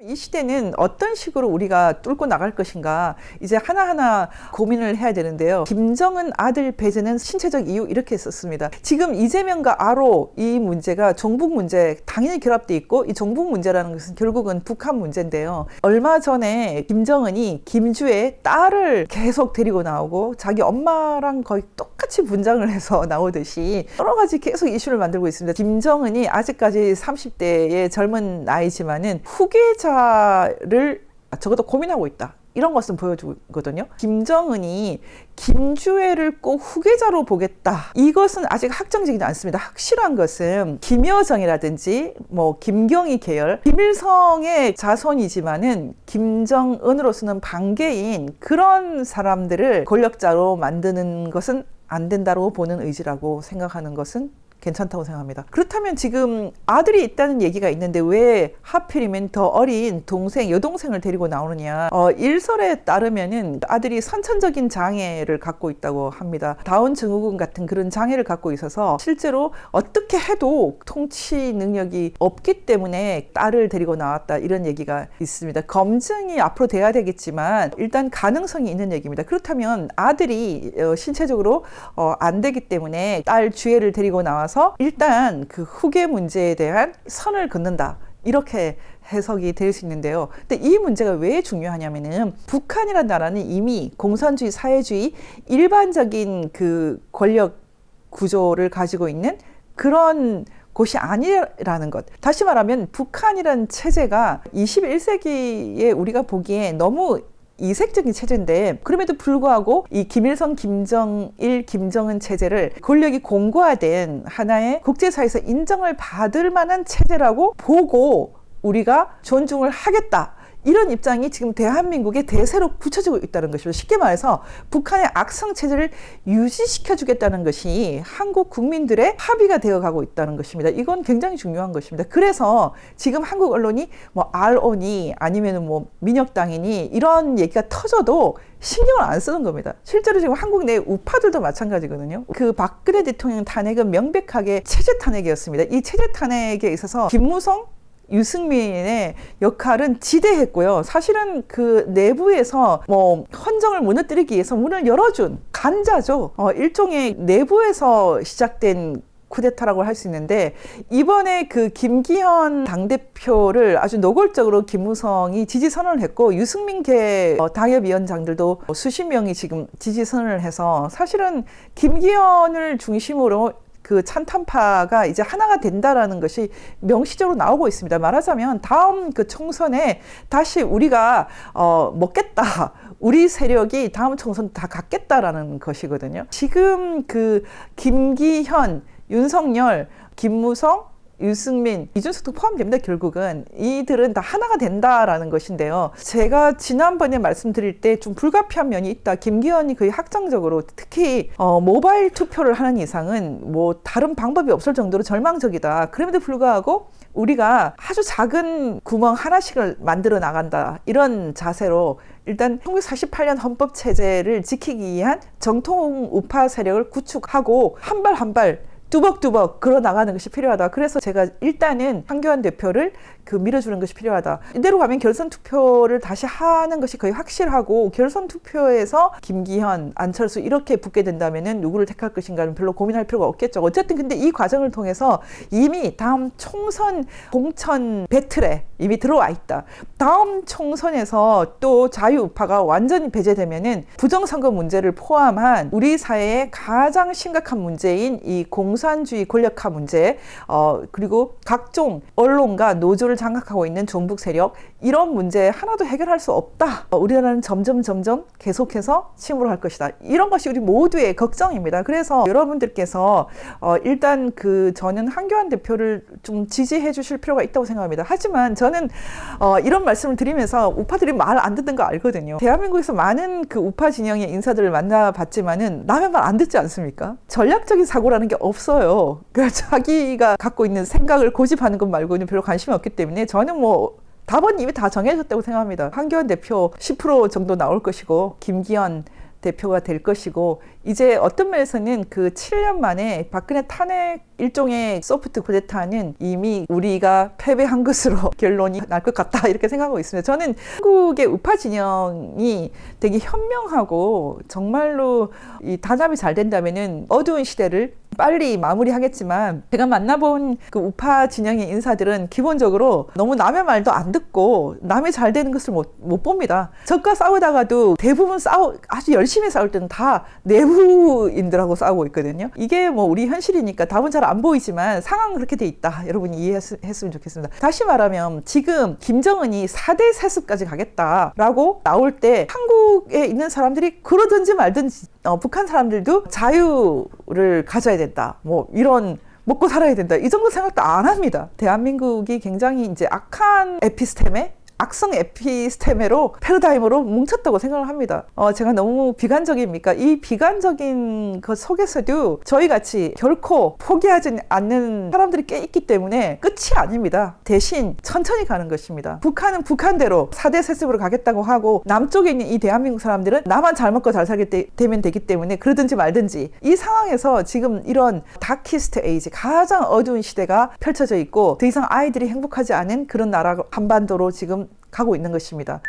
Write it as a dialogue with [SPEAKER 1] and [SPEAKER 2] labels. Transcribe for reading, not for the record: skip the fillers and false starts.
[SPEAKER 1] 이 시대는 어떤 식으로 우리가 뚫고 나갈 것인가 이제 하나하나 고민을 해야 되는데요. 김정은 아들 배제는 신체적 이유 이렇게 썼습니다. 지금 이재명과 아로 이 문제가 종북 문제 당연히 결합돼 있고 이 종북 문제라는 것은 결국은 북한 문제인데요. 얼마 전에 김정은이 김주의 딸을 계속 데리고 나오고 자기 엄마랑 거의 똑같이 분장을 해서 나오듯이 여러 가지 계속 이슈를 만들고 있습니다. 김정은이 아직까지 30대의 젊은 나이지만은 후계자를 적어도 고민하고 있다. 이런 것은 보여주거든요. 김정은이 김주애를 꼭 후계자로 보겠다. 이것은 아직 확정적이지 않습니다. 확실한 것은 김여정이라든지 김경희 계열, 김일성의 자손이지만은 김정은으로서는 반개인 그런 사람들을 권력자로 만드는 것은 안 된다고 보는 의지라고 생각하는 것은 괜찮다고 생각합니다. 그렇다면 지금 아들이 있다는 얘기가 있는데 왜 하필이면 더 어린 동생, 여동생을 데리고 나오느냐. 일설에 따르면은 아들이 선천적인 장애를 갖고 있다고 합니다. 다운 증후군 같은 그런 장애를 갖고 있어서 실제로 어떻게 해도 통치 능력이 없기 때문에 딸을 데리고 나왔다 이런 얘기가 있습니다. 검증이 앞으로 돼야 되겠지만 일단 가능성이 있는 얘기입니다. 그렇다면 아들이 신체적으로 안 되기 때문에 딸 주애를 데리고 나와서 일단 그 후계 문제에 대한 선을 긋는다. 이렇게 해석이 될 수 있는데요. 근데 이 문제가 왜 중요하냐면은 북한이라는 나라는 이미 공산주의, 사회주의, 일반적인 그 권력 구조를 가지고 있는 그런 곳이 아니라는 것. 다시 말하면 북한이라는 체제가 21세기에 우리가 보기에 너무 이색적인 체제인데 그럼에도 불구하고 이 김일성, 김정일, 김정은 체제를 권력이 공고화된 하나의 국제사회에서 인정을 받을 만한 체제라고 보고 우리가 존중을 하겠다. 이런 입장이 지금 대한민국의 대세로 굳혀지고 있다는 것이죠. 쉽게 말해서 북한의 악성 체제를 유지시켜 주겠다는 것이 한국 국민들의 합의가 되어 가고 있다는 것입니다. 이건 굉장히 중요한 것입니다. 그래서 지금 한국 언론이 RO니 아니면 민혁당이니 이런 얘기가 터져도 신경을 안 쓰는 겁니다. 실제로 지금 한국 내 우파들도 마찬가지거든요. 그 박근혜 대통령 탄핵은 명백하게 체제 탄핵이었습니다. 이 체제 탄핵에 있어서 김무성, 유승민의 역할은 지대했고요. 사실은 그 내부에서 헌정을 무너뜨리기 위해서 문을 열어준 간자죠. 일종의 내부에서 시작된 쿠데타라고 할 수 있는데 이번에 그 김기현 당대표를 아주 노골적으로 김무성이 지지 선언을 했고 유승민계 당협위원장들도 수십 명이 지금 지지 선언을 해서 사실은 김기현을 중심으로 그 찬탄파가 이제 하나가 된다라는 것이 명시적으로 나오고 있습니다. 말하자면 다음 그 총선에 다시 우리가 먹겠다. 우리 세력이 다음 총선 다 갖겠다라는 것이거든요. 지금 그 김기현, 윤석열, 김무성, 유승민, 이준석도 포함됩니다. 결국은 이들은 다 하나가 된다라는 것인데요. 제가 지난번에 말씀드릴 때 좀 불가피한 면이 있다. 김기현이 거의 확정적으로 특히 모바일 투표를 하는 이상은 다른 방법이 없을 정도로 절망적이다. 그럼에도 불구하고 우리가 아주 작은 구멍 하나씩을 만들어 나간다. 이런 자세로 일단 1948년 헌법체제를 지키기 위한 정통 우파 세력을 구축하고 한 발 한 발 뚜벅뚜벅 걸어 나가는 것이 필요하다. 그래서 제가 일단은 황교안 대표를 밀어주는 것이 필요하다. 이대로 가면 결선 투표를 다시 하는 것이 거의 확실하고 결선 투표에서 김기현, 안철수 이렇게 붙게 된다면은 누구를 택할 것인가는 별로 고민할 필요가 없겠죠. 어쨌든 근데 이 과정을 통해서 이미 다음 총선 공천 배틀에 이미 들어와 있다. 다음 총선에서 또 자유우파가 완전히 배제되면은 부정선거 문제를 포함한 우리 사회의 가장 심각한 문제인 이 공산주의 권력화 문제, 그리고 각종 언론과 노조를 장악하고 있는 종북 세력, 이런 문제 하나도 해결할 수 없다. 우리나라는 점점 계속해서 침몰할 것이다. 이런 것이 우리 모두의 걱정입니다. 그래서 여러분들께서 일단 저는 황교안 대표를 좀 지지해 주실 필요가 있다고 생각합니다. 하지만 저는 이런 말씀을 드리면서 우파들이 말 안 듣는 거 알거든요. 대한민국에서 많은 그 우파 진영의 인사들을 만나봤지만은 남의 말 안 듣지 않습니까? 전략적인 사고라는 게 없어요. 그러니까 자기가 갖고 있는 생각을 고집하는 것 말고는 별로 관심이 없기 때문에 저는 답은 이미 다 정해졌다고 생각합니다. 황교안 대표 10% 정도 나올 것이고 김기현 대표가 될 것이고 이제 어떤 면에서는 그 7년 만에 박근혜 탄핵 일종의 소프트 쿠데타는 이미 우리가 패배한 것으로 결론이 날 것 같다 이렇게 생각하고 있습니다. 저는 한국의 우파 진영이 되게 현명하고 정말로 이 단합이 잘 된다면은 어두운 시대를 빨리 마무리하겠지만 제가 만나본 그 우파 진영의 인사들은 기본적으로 너무 남의 말도 안 듣고 남이 잘 되는 것을 못 봅니다. 적과 싸우다가도 대부분 아주 열심히 싸울 때는 다 내부인들하고 싸우고 있거든요. 이게 뭐 우리 현실이니까 답은 잘 안 보이지만 상황은 그렇게 돼 있다. 여러분이 이해했으면 좋겠습니다. 다시 말하면 지금 김정은이 4대 세습까지 가겠다라고 나올 때 한국에 있는 사람들이 그러든지 말든지 북한 사람들도 자유를 가져야 된다. 뭐 이런 먹고 살아야 된다. 이 정도 생각도 안 합니다. 대한민국이 굉장히 이제 악성 에피스테메로 패러다임으로 뭉쳤다고 생각을 합니다. 제가 너무 비관적입니까? 이 비관적인 것 속에서도 저희같이 결코 포기하지 않는 사람들이 꽤 있기 때문에 끝이 아닙니다. 대신 천천히 가는 것입니다. 북한은 북한대로 4대 세습으로 가겠다고 하고 남쪽에 있는 이 대한민국 사람들은 나만 잘 먹고 잘 살게 되면 되기 때문에 그러든지 말든지 이 상황에서 지금 이런 다키스트 에이지 가장 어두운 시대가 펼쳐져 있고 더 이상 아이들이 행복하지 않은 그런 나라 한반도로 지금 가고 있는 것입니다.